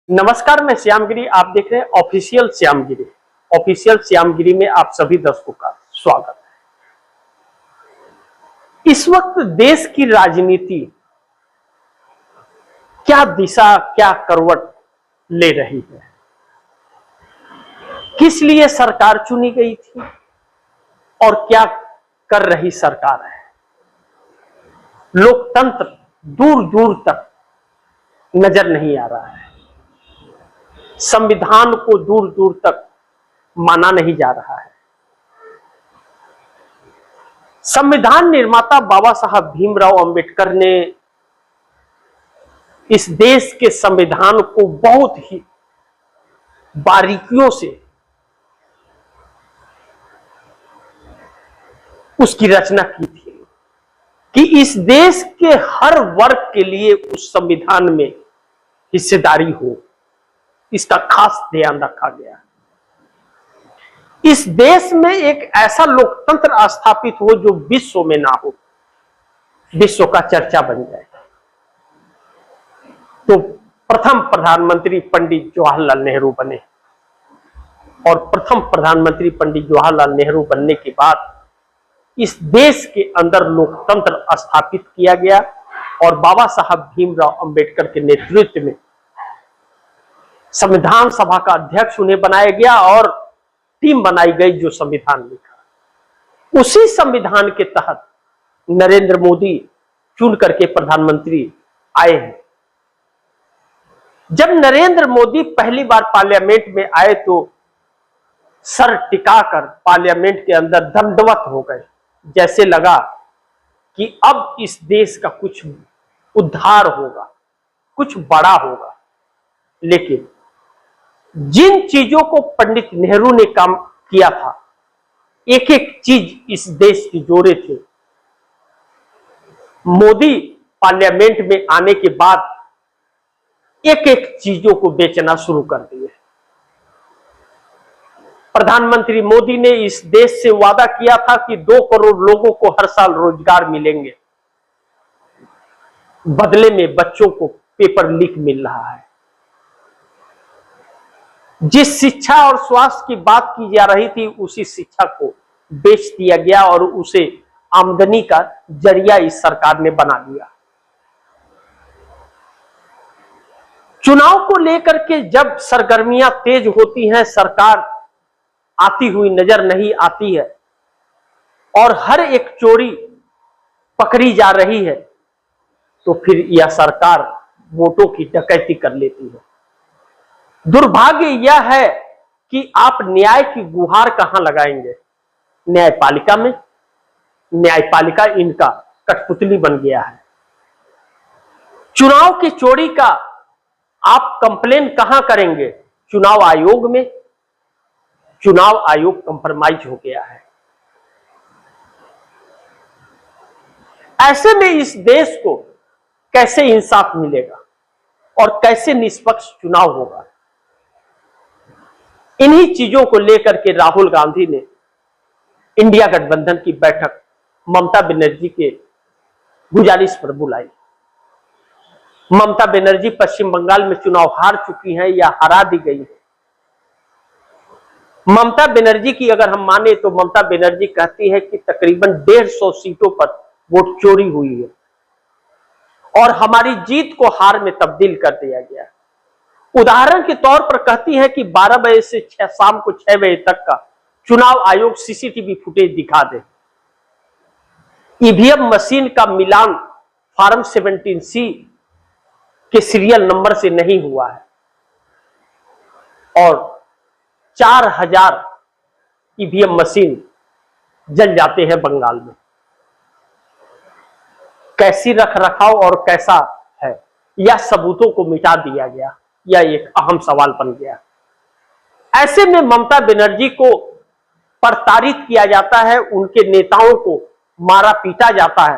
नमस्कार, मैं श्यामगिरी। आप देख रहे हैं ऑफिशियल श्यामगिरी। ऑफिशियल श्यामगिरी में आप सभी दर्शकों का स्वागत है। इस वक्त देश की राजनीति क्या दिशा, क्या करवट ले रही है, किस लिए सरकार चुनी गई थी और क्या कर रही सरकार है, लोकतंत्र दूर दूर तक नजर नहीं आ रहा है। संविधान को दूर दूर तक माना नहीं जा रहा है। संविधान निर्माता बाबा साहब भीमराव अंबेडकर ने इस देश के संविधान को बहुत ही बारीकियों से उसकी रचना की थी कि इस देश के हर वर्ग के लिए उस संविधान में हिस्सेदारी हो, इसका खास ध्यान रखा गया। इस देश में एक ऐसा लोकतंत्र स्थापित हो जो विश्व में ना हो, विश्व का चर्चा बन जाए। तो प्रथम प्रधानमंत्री पंडित जवाहरलाल नेहरू बने और प्रथम प्रधानमंत्री पंडित जवाहरलाल नेहरू बनने के बाद इस देश के अंदर लोकतंत्र स्थापित किया गया और बाबा साहब भीमराव अंबेडकर के नेतृत्व में संविधान सभा का अध्यक्ष उन्हें बनाया गया और टीम बनाई गई जो संविधान लिखा। उसी संविधान के तहत नरेंद्र मोदी चुन करके प्रधानमंत्री आए हैं। जब नरेंद्र मोदी पहली बार पार्लियामेंट में आए तो सर टिकाकर पार्लियामेंट के अंदर दंडवत हो गए, जैसे लगा कि अब इस देश का कुछ उद्धार होगा, कुछ बड़ा होगा। लेकिन जिन चीजों को पंडित नेहरू ने काम किया था, एक एक चीज इस देश की जोड़े थे। मोदी पार्लियामेंट में आने के बाद एक एक चीजों को बेचना शुरू कर दिए। प्रधानमंत्री मोदी ने इस देश से वादा किया था कि 2 करोड़ लोगों को हर साल रोजगार मिलेंगे, बदले में बच्चों को पेपर लीक मिल रहा है। जिस शिक्षा और स्वास्थ्य की बात की जा रही थी, उसी शिक्षा को बेच दिया गया और उसे आमदनी का जरिया इस सरकार ने बना दिया। चुनाव को लेकर के जब सरगर्मियां तेज होती हैं, सरकार आती हुई नजर नहीं आती है और हर एक चोरी पकड़ी जा रही है, तो फिर यह सरकार वोटों की डकैती कर लेती है। दुर्भाग्य यह है कि आप न्याय की गुहार कहां लगाएंगे? न्यायपालिका में। न्यायपालिका इनका कठपुतली बन गया है। चुनाव की चोरी का आप कंप्लेन कहां करेंगे? चुनाव आयोग में। चुनाव आयोग कंप्रोमाइज हो गया है। ऐसे में इस देश को कैसे इंसाफ मिलेगा और कैसे निष्पक्ष चुनाव होगा? इन्हीं चीजों को लेकर के राहुल गांधी ने इंडिया गठबंधन की बैठक ममता बनर्जी के गुजारिश पर बुलाई। ममता बनर्जी पश्चिम बंगाल में चुनाव हार चुकी हैं या हरा दी गई है। ममता बनर्जी की अगर हम माने तो ममता बनर्जी कहती है कि तकरीबन 150 सीटों पर वोट चोरी हुई है और हमारी जीत को हार में तब्दील कर दिया गया। उदाहरण के तौर पर कहती है कि 12 बजे से शाम को 6 बजे तक का चुनाव आयोग सीसीटीवी फुटेज दिखा दे। ईवीएम मशीन का मिलान फॉर्म 17C के सीरियल नंबर से नहीं हुआ है और 4000 ईवीएम मशीन जल जाते हैं बंगाल में। कैसी रखरखाव और कैसा है, या सबूतों को मिटा दिया गया, यह एक अहम सवाल बन गया। ऐसे में ममता बनर्जी को प्रताड़ित किया जाता है, उनके नेताओं को मारा पीटा जाता है,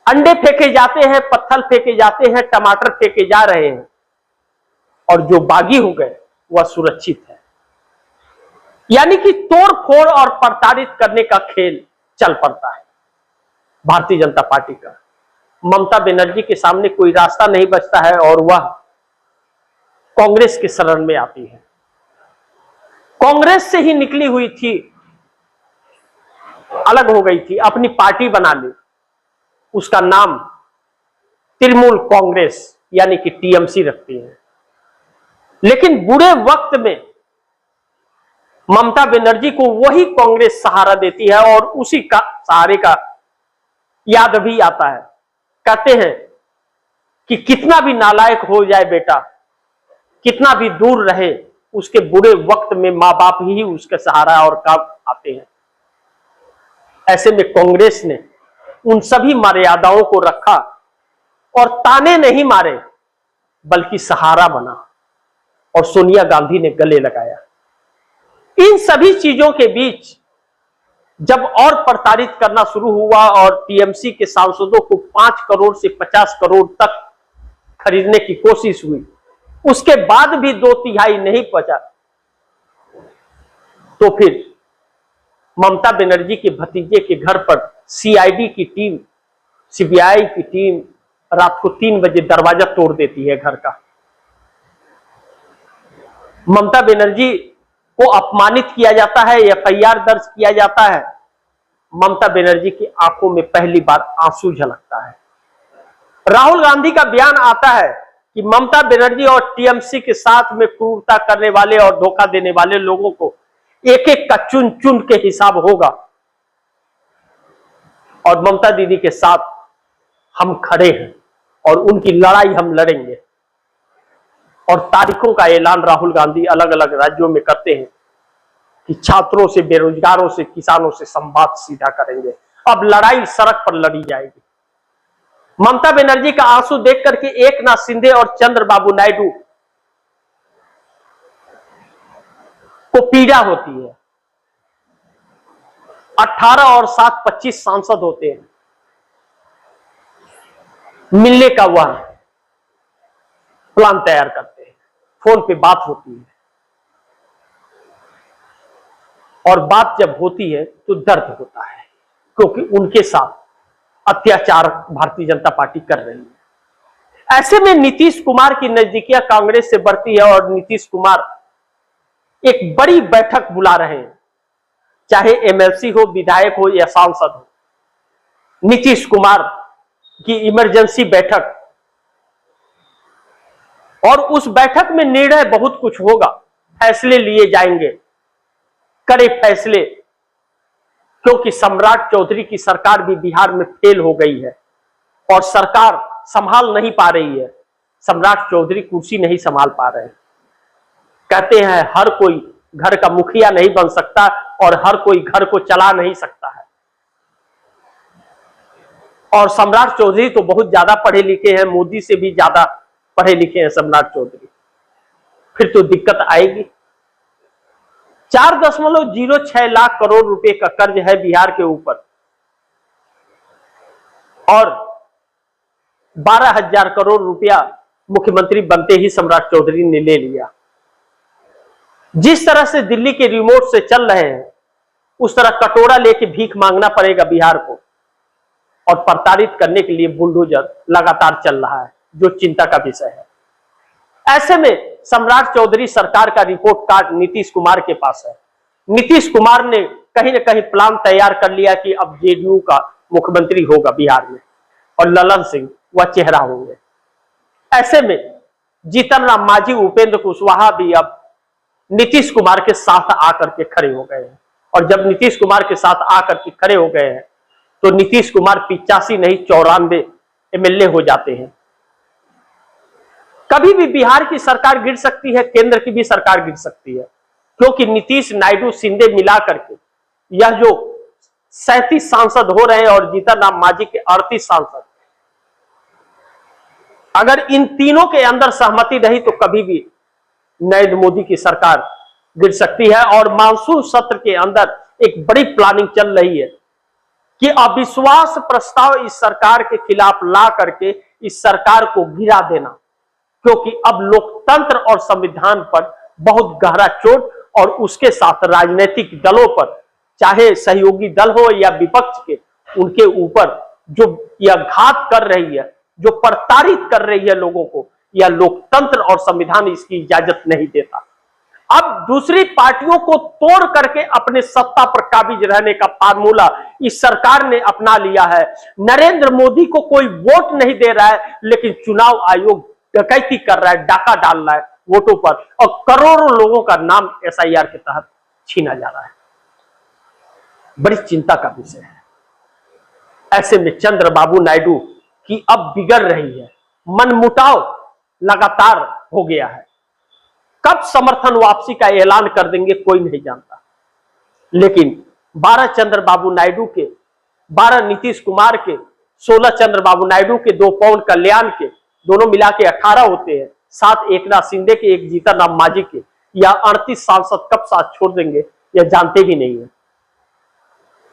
अंडे फेंके जाते हैं, पत्थर फेंके जाते हैं, टमाटर फेंके जा रहे हैं और जो बागी हो गए वह सुरक्षित है। यानी कि तोड़ फोड़ और प्रताड़ित करने का खेल चल पड़ता है भारतीय जनता पार्टी का। ममता बनर्जी के सामने कोई रास्ता नहीं बचता है और वह कांग्रेस के शरण में आती है। कांग्रेस से ही निकली हुई थी, अलग हो गई थी, अपनी पार्टी बना ली, उसका नाम तृणमूल कांग्रेस यानी कि टीएमसी रखती है। लेकिन बुरे वक्त में ममता बनर्जी को वही कांग्रेस सहारा देती है और उसी का सहारे का याद भी आता है। कहते हैं कि कितना भी नालायक हो जाए बेटा, कितना भी दूर रहे, उसके बुरे वक्त में मां बाप ही उसके सहारा और काम आते हैं। ऐसे में कांग्रेस ने उन सभी मर्यादाओं को रखा और ताने नहीं मारे बल्कि सहारा बना और सोनिया गांधी ने गले लगाया। इन सभी चीजों के बीच जब और प्रताड़ित करना शुरू हुआ और टीएमसी के सांसदों को 5 करोड़ से 50 करोड़ तक खरीदने की कोशिश हुई, उसके बाद भी 2/3 नहीं बचा, तो फिर ममता बनर्जी के भतीजे के घर पर सीआईडी की टीम, सीबीआई की टीम रात को 3 बजे दरवाजा तोड़ देती है घर का। ममता बनर्जी को अपमानित किया जाता है, एफआईआर दर्ज किया जाता है। ममता बनर्जी की आंखों में पहली बार आंसू झलकता है। राहुल गांधी का बयान आता है कि ममता बनर्जी और टीएमसी के साथ में क्रूरता करने वाले और धोखा देने वाले लोगों को एक एक का चुन चुन के हिसाब होगा और ममता दीदी के साथ हम खड़े हैं और उनकी लड़ाई हम लड़ेंगे। और तारीखों का ऐलान राहुल गांधी अलग अलग राज्यों में करते हैं कि छात्रों से, बेरोजगारों से, किसानों से संवाद सीधा करेंगे। अब लड़ाई सड़क पर लड़ी जाएगी। ममता बनर्जी का आंसू देख करके एकनाथ शिंदे और चंद्रबाबू नायडू को पीड़ा होती है। 18 और 7 25 सांसद होते हैं। मिलने का वह प्लान तैयार करते हैं, फोन पे बात होती है और बात जब होती है तो दर्द होता है, क्योंकि उनके साथ अत्याचार भारतीय जनता पार्टी कर रही है। ऐसे में नीतीश कुमार की नजदीकियां कांग्रेस से बढ़ती है और नीतीश कुमार एक बड़ी बैठक बुला रहे हैं, चाहे एमएलसी हो, विधायक हो या सांसद हो। नीतीश कुमार की इमरजेंसी बैठक, और उस बैठक में निर्णय बहुत कुछ होगा, फैसले लिए जाएंगे, कड़े फैसले, क्योंकि सम्राट चौधरी की सरकार भी बिहार में फेल हो गई है और सरकार संभाल नहीं पा रही है। सम्राट चौधरी कुर्सी नहीं संभाल पा रहे हैं। कहते हैं हर कोई घर का मुखिया नहीं बन सकता और हर कोई घर को चला नहीं सकता है। और सम्राट चौधरी तो बहुत ज्यादा पढ़े लिखे हैं, मोदी से भी ज्यादा पढ़े लिखे हैं सम्राट चौधरी। फिर तो दिक्कत आएगी। 4.06 लाख करोड़ रुपए का कर्ज है बिहार के ऊपर और 12,000 करोड़ रुपया मुख्यमंत्री बनते ही सम्राट चौधरी ने ले लिया। जिस तरह से दिल्ली के रिमोट से चल रहे हैं, उस तरह कटोरा लेके भीख मांगना पड़ेगा बिहार को, और प्रताड़ित करने के लिए बुलडोजर लगातार चल रहा है, जो चिंता का विषय है। ऐसे में सम्राट चौधरी सरकार का रिपोर्ट कार्ड नीतीश कुमार के पास है। नीतीश कुमार ने कहीं ना कहीं प्लान तैयार कर लिया कि अब जेडीयू का मुख्यमंत्री होगा बिहार में और ललन सिंह वह चेहरा होंगे। ऐसे में जीतन राम मांझी, उपेंद्र कुशवाहा भी अब नीतीश कुमार के साथ आकर के खड़े हो गए हैं। और जब नीतीश कुमार के साथ आकर के खड़े हो गए हैं तो नीतीश कुमार 85 नहीं 94 एमएलए हो जाते हैं। कभी भी बिहार की सरकार गिर सकती है, केंद्र की भी सरकार गिर सकती है, क्योंकि नीतीश, नायडू, शिंदे मिला करके यह जो 37 सांसद हो रहे हैं और जीतन राम मांझी के 38 सांसद, अगर इन तीनों के अंदर सहमति रही तो कभी भी नरेंद्र मोदी की सरकार गिर सकती है। और मानसून सत्र के अंदर एक बड़ी प्लानिंग चल रही है कि अविश्वास प्रस्ताव इस सरकार के खिलाफ ला करके इस सरकार को गिरा देना, क्योंकि अब लोकतंत्र और संविधान पर बहुत गहरा चोट और उसके साथ राजनीतिक दलों पर, चाहे सहयोगी दल हो या विपक्ष के, उनके ऊपर जो यह घात कर रही है, जो प्रताड़ित कर रही है लोगों को, या लोकतंत्र और संविधान इसकी इजाजत नहीं देता। अब दूसरी पार्टियों को तोड़ करके अपने सत्ता पर काबिज रहने का फार्मूला इस सरकार ने अपना लिया है। नरेंद्र मोदी को कोई वोट नहीं दे रहा है, लेकिन चुनाव आयोग डकैती कर रहा है, डाका डाल रहा है वोटों पर, और करोड़ों लोगों का नाम SIR के तहत छीना जा रहा है। बड़ी चिंता का विषय है। ऐसे में चंद्रबाबू नायडू की अब बिगड़ रही है, मनमुटाव लगातार हो गया है। कब समर्थन वापसी का ऐलान कर देंगे कोई नहीं जानता, लेकिन 12 चंद्रबाबू नायडू के, 12 नीतीश कुमार के, 16 चंद्रबाबू नायडू के, 2 पवन कल्याण के, दोनों मिला के 18 होते हैं, 7 एकनाथ शिंदे के, 1 जीतन राम मांझी के, या 38 सांसद कब साथ छोड़ देंगे यह जानते भी नहीं है।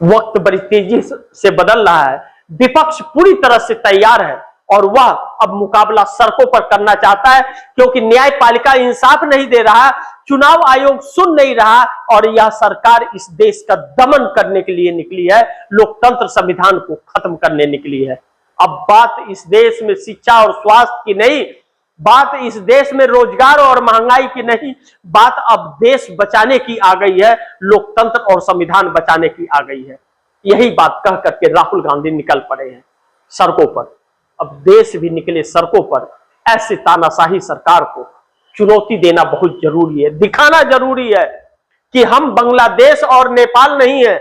वक्त बड़ी तेजी से बदल रहा है। विपक्ष पूरी तरह से तैयार है और वह अब मुकाबला सड़कों पर करना चाहता है, क्योंकि न्यायपालिका इंसाफ नहीं दे रहा, चुनाव आयोग सुन नहीं रहा, और यह सरकार इस देश का दमन करने के लिए निकली है, लोकतंत्र संविधान को खत्म करने निकली है। अब बात इस देश में शिक्षा और स्वास्थ्य की नहीं, बात इस देश में रोजगार और महंगाई की नहीं, बात अब देश बचाने की आ गई है, लोकतंत्र और संविधान बचाने की आ गई है। यही बात कह करके राहुल गांधी निकल पड़े हैं सड़कों पर। अब देश भी निकले सड़कों पर। ऐसे तानाशाही सरकार को चुनौती देना बहुत जरूरी है, दिखाना जरूरी है कि हम बांग्लादेश और नेपाल नहीं है,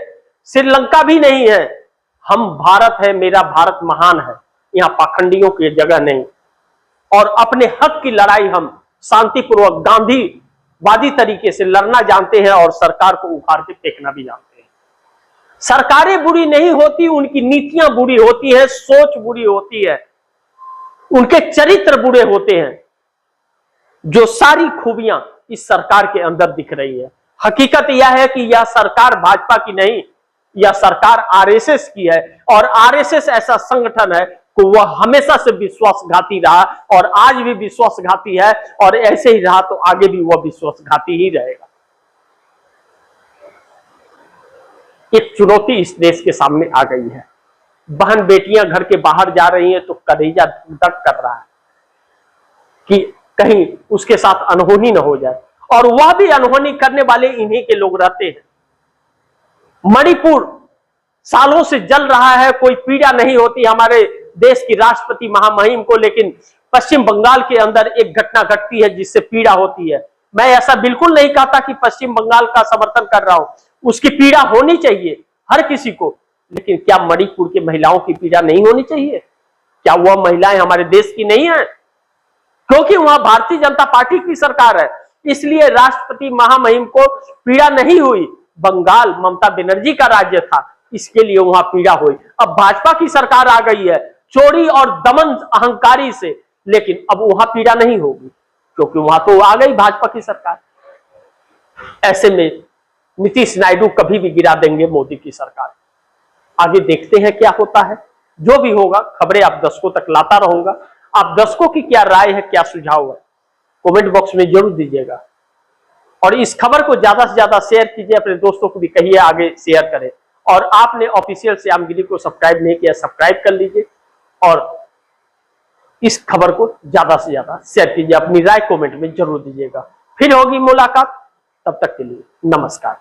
श्रीलंका भी नहीं है, हम भारत है, मेरा भारत महान है। यहाँ पाखंडियों की जगह नहीं, और अपने हक की लड़ाई हम शांतिपूर्वक गांधीवादी तरीके से लड़ना जानते हैं, और सरकार को उखाड़ के फेंकना भी जानते हैं। सरकारें बुरी नहीं होती, उनकी नीतियां बुरी होती है, सोच बुरी होती है, उनके चरित्र बुरे होते हैं। जो सारी खूबियां इस सरकार के अंदर दिख रही है, हकीकत यह है कि यह सरकार भाजपा की नहीं, यह सरकार RSS की है, और RSS ऐसा संगठन है कि वह हमेशा से विश्वासघाती रहा और आज भी विश्वासघाती है, और ऐसे ही रहा तो आगे भी वह विश्वासघाती ही रहेगा। एक चुनौती इस देश के सामने आ गई है। बहन बेटियां घर के बाहर जा रही हैं तो कलेजा धक कर रहा है कि कहीं उसके साथ अनहोनी न हो जाए, और वह भी अनहोनी करने वाले इन्हीं के लोग रहते हैं। मणिपुर सालों से जल रहा है, कोई पीड़ा नहीं होती हमारे देश की राष्ट्रपति महामहिम को, लेकिन पश्चिम बंगाल के अंदर एक घटना घटती है जिससे पीड़ा होती है। मैं ऐसा बिल्कुल नहीं कहता कि पश्चिम बंगाल का समर्थन कर रहा हूं, उसकी पीड़ा होनी चाहिए हर किसी को, लेकिन क्या मणिपुर की महिलाओं की पीड़ा नहीं होनी चाहिए? क्या वह महिलाएं हमारे देश की नहीं है? क्योंकि वहां भारतीय जनता पार्टी की सरकार है, इसलिए राष्ट्रपति महामहिम को पीड़ा नहीं हुई। बंगाल ममता बनर्जी का राज्य था, इसके लिए वहां पीड़ा हुई। अब भाजपा की सरकार आ गई है चोरी और दमन अहंकारी से, लेकिन अब वहां पीड़ा नहीं होगी, क्योंकि वहां तो आ गई भाजपा की सरकार। ऐसे में नीतीश नायडू कभी भी गिरा देंगे मोदी की सरकार। आगे देखते हैं क्या होता है। जो भी होगा खबरें आप दर्शकों तक लाता रहूंगा। आप दर्शकों की क्या राय है, क्या सुझाव है, कमेंट बॉक्स में जरूर दीजिएगा, और इस खबर को ज्यादा से ज्यादा शेयर कीजिए, अपने दोस्तों को भी कहिए आगे शेयर करें। और आपने ऑफिशियल श्याम गिरी को सब्सक्राइब नहीं किया, सब्सक्राइब कर लीजिए, और इस खबर को ज्यादा से ज्यादा शेयर कीजिए। अपनी राय कमेंट में जरूर दीजिएगा। फिर होगी मुलाकात, तब तक के लिए नमस्कार।